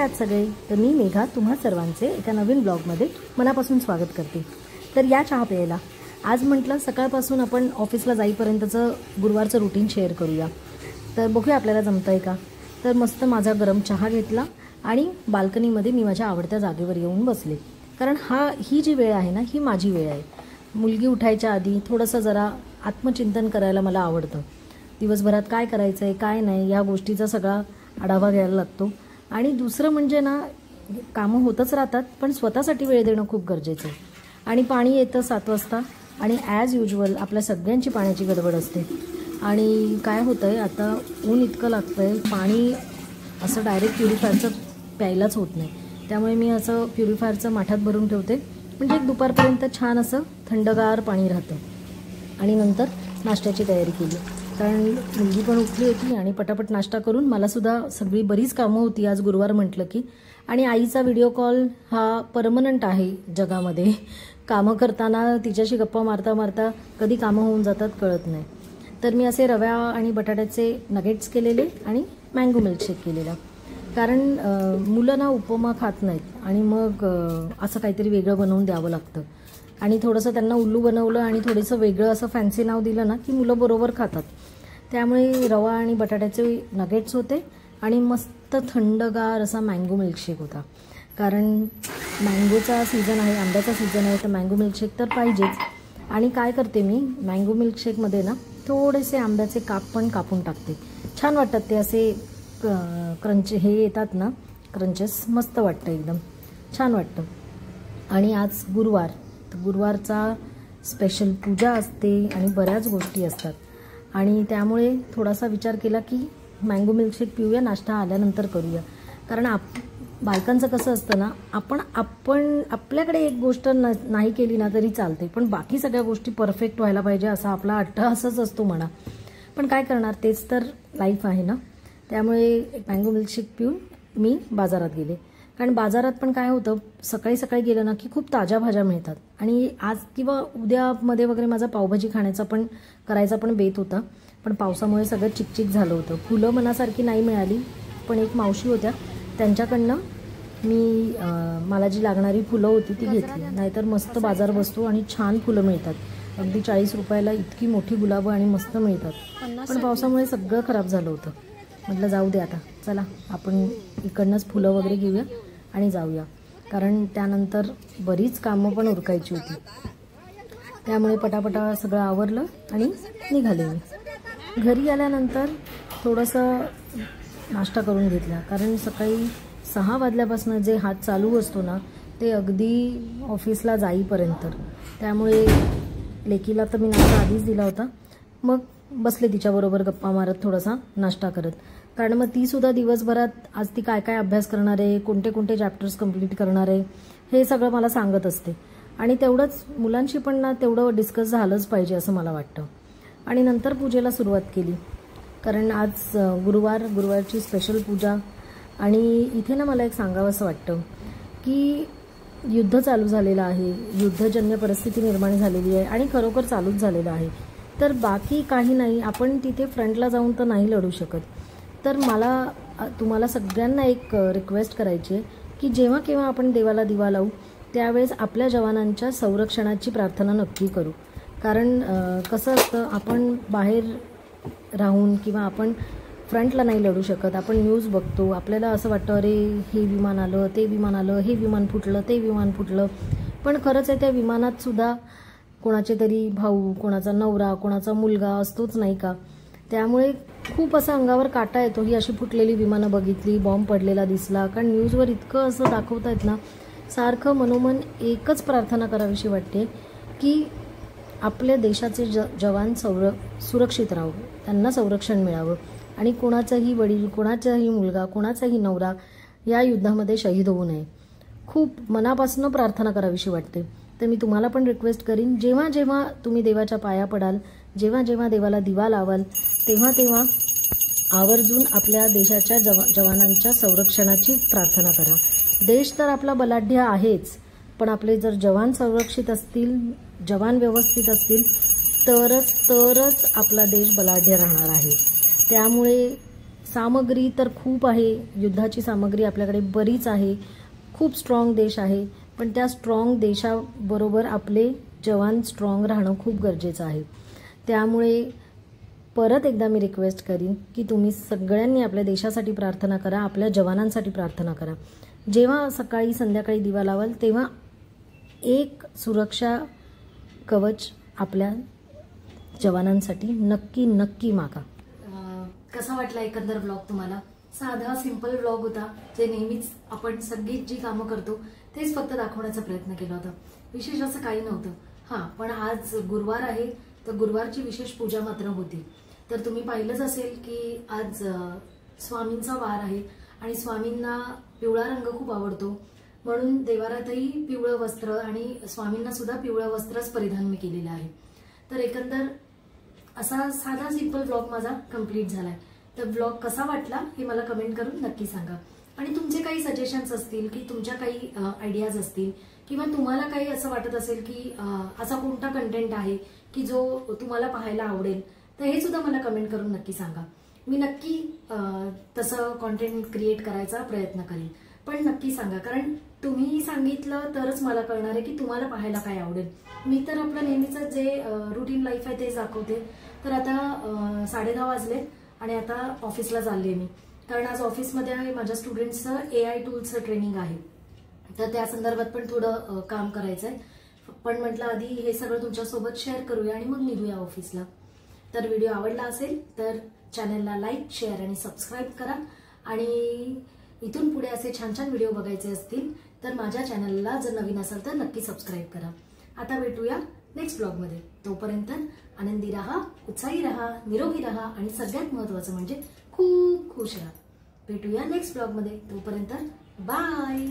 आहात सगळे? तर मी मेघा तुम्हा सर्वांचे एका नवीन ब्लॉगमध्ये मनापासून स्वागत करते। तर या चहा प्यायला आज म्हटलं सकाळपासून आपण ऑफिसला जाईपर्यंतचं गुरुवारचं रुटीन शेअर करूया। तर बघूया आपल्याला जमतंय का। तर मस्त माझा गरम चहा घेतला आणि बाल्कनीमध्ये मी माझ्या आवडत्या जागेवर येऊन बसले, कारण ही जी वेळ आहे ना, ही माझी वेळ आहे। मुलगी उठायच्या आधी थोडंसं जरा आत्मचिंतन करायला मला आवडतं। दिवसभरात काय करायचं आहे काय नाही या गोष्टीचा सगळा आढावा घ्यायला लागतो। आणि दुसरं म्हणजे ना, कामं होतच राहतात पण स्वतःसाठी वेळ देणं खूप गरजेचं आहे। आणि पाणी येतं 7 वाजता आणि ॲज युजल आपल्या सगळ्यांची पाण्याची गडबड असते। आणि काय होतंय, आता ऊन इतकं लागतंय, पाणी असं डायरेक्ट प्युरिफायरचं प्यायलाच होत नाही। त्यामुळे मी असं प्युरिफायरचं माठात भरून ठेवते, म्हणजे एक दुपारपर्यंत छान असं थंडगार पाणी राहतं। आणि नंतर नाश्त्याची तयारी केली, कारण मुलगी पण उठली होती आणि पटापट नाश्ता करून मलासुद्धा सगळी बरीच कामं होती आज गुरुवार म्हटलं की। आणि आईचा व्हिडिओ कॉल हा परमनंट आहे जगामध्ये। कामं करताना तिच्याशी गप्पा मारता मारता कधी कामं होऊन जातात कळत नाही। तर मी असे रव्या आणि बटाट्याचे नगेट्स केलेले आणि मँगो मिल्कशेक केलेला, कारण मुलं ना उपमा खात नाहीत आणि मग असं काहीतरी वेगळं बनवून द्यावं लागतं। आणि थोडंसं त्यांना उल्लू बनवलं आणि थोडंसं वेगळं असं फॅन्सी नाव दिलं ना की मुलं बरोबर खातात। त्यामुळे रवा आणि बटाट्याचे नगेट्स होते आणि मस्त थंडगार असा मँगो मिल्कशेक होता, कारण मँगोचा सीझन आहे, आंब्याचा सीझन आहे, तर मँगो मिल्कशेक तर पाहिजेच। आणि काय करते मी मँगो मिल्कशेकमध्ये ना, थोडेसे आंब्याचे काप पण कापून टाकते। छान वाटतात ते असे क्रंच हे येतात ना, क्रंचेस मस्त वाटतं, एकदम छान वाटतं। आणि आज गुरुवार, तर गुरुवारचा स्पेशल पूजा असते आणि बऱ्याच गोष्टी असतात। आणि त्यामुळे थोडासा विचार केला की मँगो मिल्कशेक पिऊया, नाश्ता आल्यानंतर करूया। कारण बायकांचं कसं असतं ना, आपण आपल्याकडे एक गोष्ट नाही केली ना तरी चालते, पण बाकी सगळ्या गोष्टी परफेक्ट व्हायला पाहिजे असा आपला अट्टहासच असतो म्हणा। पण काय करणार, तेच तर लाईफ आहे ना। त्यामुळे मँगो मिल्कशेक पिऊन मी बाजारात गेले, कारण बाजारात पण काय होतं, सकाळी सकाळी गेलं ना की खूप ताज्या भाज्या मिळतात। आणि आज किंवा उद्यामध्ये वगैरे माझा पावभाजी करायचा पण बेत होता, पण पावसामुळे सगळं चिकचिक झालं होतं। फुलं मनासारखी नाही मिळाली, पण एक मावशी होत्या त्यांच्याकडनं मी मला जी लागणारी फुलं होती ती घेतली। नाहीतर मस्त बाजार बसतो आणि छान फुलं मिळतात, अगदी 40 रुपयाला इतकी मोठी गुलाबं आणि मस्त मिळतात। पण पावसामुळे सगळं खराब झालं होतं। म्हटलं जाऊ दे आता, चला आपण इकडनंच फुलं वगैरे घेऊया आणि जाऊया, कारण त्यानंतर बरीच कामं पण उरकायची होती। त्यामुळे पटापटा सगळं आवरलं आणि निघाले मी। घरी आल्यानंतर थोडंसं नाश्ता करून घेतला, कारण सकाळी 6 वाजल्यापासून जे हात चालू असतो ना, ते अगदी ऑफिसला जाईपर्यंत। त्यामुळे लेकीला तर मी नाश्ता आधीच दिला होता, मग बसले तिच्याबरोबर गप्पा मारत थोडासा नाश्ता करत, कारण मग ती सुद्धा दिवसभरात आज ती काय काय अभ्यास करणार आहे, कोणते कोणते चॅप्टर्स कंप्लीट करणार आहे, हे सगळं मला सांगत असते। आणि तेवढंच मुलांशी पण ना तेवढं डिस्कस झालंच पाहिजे असं मला वाटतं। आणि नंतर पूजेला सुरुवात केली, कारण आज गुरुवारची स्पेशल पूजा। आणि इथे ना मला एक सांगावंसं वाटतं की युद्ध चालू झालेलं आहे, युद्धजन्य परिस्थिती निर्माण झालेली आहे आणि खरोखर चालूच झालेलं आहे। तर बाकी काही नाही, आपण तिथे फ्रंटला जाऊन तर नाही लढू शकत। तर मला तुम्हाला सगळ्यांना एक रिक्वेस्ट करायची आहे की जेव्हा केव्हा आपण देवाला दिवा लावू त्यावेळेस आपल्या जवानांच्या संरक्षणाची प्रार्थना नक्की करू। कारण कसं असतं, आपण बाहेर राहून किंवा आपण फ्रंटला नाही लढू शकत, आपण न्यूज बघतो, आपल्याला असं वाटतं अरे हे विमान आलं, ते विमान आलं, हे विमान फुटलं, ते विमान फुटलं। पण खरंच आहे, त्या विमानात सुद्धा कोणाचे तरी भाऊ, कोणाचा नवरा, कोणाचा मुलगा असतोच नाही का। त्यामुळे खूप असं अंगावर काटा येतो, ही अशी फुटलेली विमानं बघितली, बॉम्ब पडलेला दिसला, कारण न्यूजवर इतकं असं दाखवतायत ना, सारखं मनोमन एकच प्रार्थना करावीशी वाटते की आपल्या देशाचे जवान सुरक्षित राहावं, त्यांना संरक्षण मिळावं आणि कोणाचाही वडील, कोणाचाही मुलगा, कोणाचाही नवरा या युद्धामध्ये शहीद होऊ नये। खूप मनापासून प्रार्थना करावीशी वाटते। तर मी तुम्हाला पण रिक्वेस्ट करीन, जेव्हा जेव्हा तुम्ही देवाच्या पाया पडाल, जेव्हा जेव्हा देवाला दिवा लावाल, तेव्हा तेव्हा आवर्जून आपल्या देशाच्या जवानांच्या संरक्षणाची प्रार्थना करा। देश तर आपला बलाढ्य आहेच, पण आपले जर जवान संरक्षित असतील, जवान व्यवस्थित असतील तरच आपला देश बलाढ्य राहणार आहे। त्यामुळे सामग्री तर खूप आहे, युद्धाची सामग्री आपल्याकडे बरीच आहे, खूप स्ट्रॉंग देश आहे, पण त्या स्ट्रॉंग देशाबरोबर आपले जवान स्ट्रॉंग राहणं खूप गरजेचं आहे. त्यामुळे परत एकदा मी रिक्वेस्ट करीन की तुम्ही सगळ्यांनी आपल्या देशासाठी प्रार्थना करा, आपल्या जवानांसाठी प्रार्थना करा. जेव्हा सकाळी संध्याकाळी दिवा लावाल तेव्हा एक सुरक्षा कवच आपल्या जवानांसाठी नक्की नक्की मागा. कसा वाटला एकंदर ब्लॉग तुम्हाला? साधा सिंपल ब्लॉग होता, जे नेहमीच आपण सगळी जी कामं करतो तेच फक्त दाखवण्याचा प्रयत्न केला होता. विशेष असं काही नव्हतं. हां, पण आज गुरुवार आहे, तर गुरुवारची विशेष पूजा मात्र होती. तर तुम्ही पाहिलंच असेल की आज स्वामींचा वार आहे आणि स्वामींना पिवळा रंग खूप आवडतो, म्हणून देवारातही पिवळं वस्त्र आणि स्वामींना सुद्धा पिवळं वस्त्रच परिधान मी केलेलं आहे. तर एकंदर असा साधा सिंपल ब्लॉग माझा कंप्लीट झालाय. तर ब्लॉग कसा वाटला हे मला कमेंट करून नक्की सांगा. आणि तुमचे काही सजेशन्स असतील की तुमच्या काही आयडियाज असतील किंवा तुम्हाला काही असं वाटत असेल की असा कोणता कंटेंट आहे की जो तुम्हाला पाहायला आवडेल, तर हे सुद्धा मला कमेंट करून नक्की सांगा. मी नक्की तसं कॉन्टेंट क्रिएट करायचा प्रयत्न करेन. पण नक्की सांगा, कारण तुम्ही सांगितलं तरच मला कळणार आहे की तुम्हाला पाहायला काय आवडेल. मी तर आपलं नेहमीचं जे रुटीन लाईफ आहे तेच दाखवते. तर आता 10:30 वाजले आणि आता ऑफिसला चालले मी, कारण आज ऑफिसमध्ये माझ्या स्टुडंट्सचं AI टूल्सचं ट्रेनिंग आहे. तर त्या संदर्भात पण थोडं काम करायचं आहे. पण म्हटलं आधी हे सगळं तुमच्यासोबत शेअर करूया आणि मग निघूया ऑफिसला. तर व्हिडिओ आवडला असेल तर चॅनलला लाईक, शेअर आणि सबस्क्राईब करा. आणि इथून पुढे असे छान छान व्हिडिओ बघायचे असतील तर माझ्या चॅनलला जर नवीन असाल तर नक्की सबस्क्राईब करा. आता भेटूया नेक्स्ट ब्लॉगमध्ये. तोपर्यंत आनंदी राहा, उत्साही राहा, निरोगी राहा आणि सगळ्यात महत्त्वाचं म्हणजे खूप खुश राहा. भेटूया नेक्स्ट ब्लॉगमध्ये. तोपर्यंत बाय.